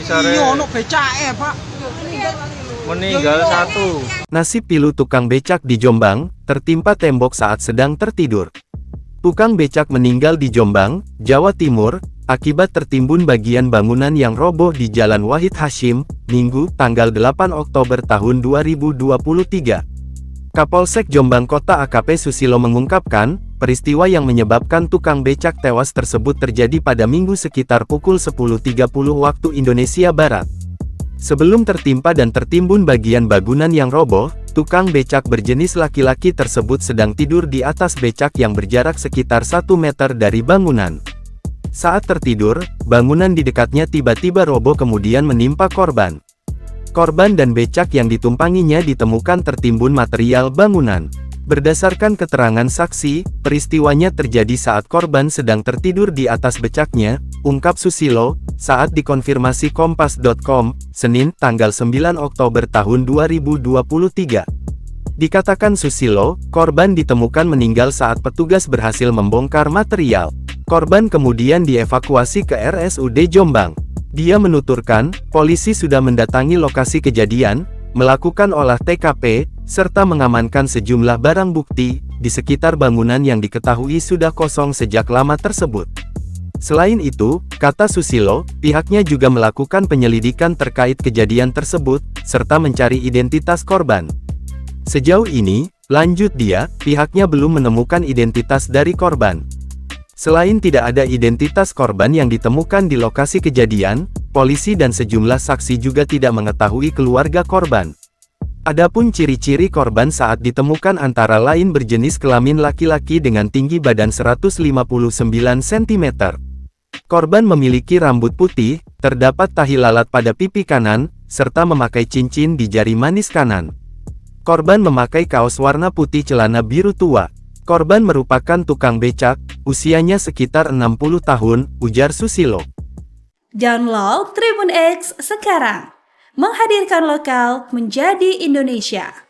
Sare. Iya, ono becake, Pak. Meninggal satu. Nasib pilu tukang becak di Jombang, tertimpa tembok saat sedang tertidur. Tukang becak meninggal di Jombang, Jawa Timur, akibat tertimbun bagian bangunan yang roboh di Jalan Wahid Hasyim, Minggu, tanggal 8 Oktober tahun 2023. Kapolsek Jombang Kota AKP Susilo mengungkapkan, peristiwa yang menyebabkan tukang becak tewas tersebut terjadi pada Minggu sekitar pukul 10.30 waktu Indonesia Barat. Sebelum tertimpa dan tertimbun bagian bangunan yang roboh, tukang becak berjenis laki-laki tersebut sedang tidur di atas becak yang berjarak sekitar 1 meter dari bangunan. Saat tertidur, bangunan di dekatnya tiba-tiba roboh kemudian menimpa korban. Korban dan becak yang ditumpanginya ditemukan tertimbun material bangunan. Berdasarkan keterangan saksi, peristiwanya terjadi saat korban sedang tertidur di atas becaknya, ungkap Susilo, saat dikonfirmasi Kompas.com, Senin, tanggal 9 Oktober tahun 2023. Dikatakan Susilo, korban ditemukan meninggal saat petugas berhasil membongkar material. Korban kemudian dievakuasi ke RSUD Jombang. Dia menuturkan, polisi sudah mendatangi lokasi kejadian, melakukan olah TKP, serta mengamankan sejumlah barang bukti, di sekitar bangunan yang diketahui sudah kosong sejak lama tersebut. Selain itu, kata Susilo, pihaknya juga melakukan penyelidikan terkait kejadian tersebut, serta mencari identitas korban. Sejauh ini, lanjut dia, pihaknya belum menemukan identitas dari korban. Selain tidak ada identitas korban yang ditemukan di lokasi kejadian, polisi dan sejumlah saksi juga tidak mengetahui keluarga korban. Adapun ciri-ciri korban saat ditemukan antara lain berjenis kelamin laki-laki dengan tinggi badan 159 cm. Korban memiliki rambut putih, terdapat tahi lalat pada pipi kanan, serta memakai cincin di jari manis kanan. Korban memakai kaos warna putih celana biru tua. Korban merupakan tukang becak, usianya sekitar 60 tahun, ujar Susilo. Download Tribun X sekarang, menghadirkan lokal menjadi Indonesia.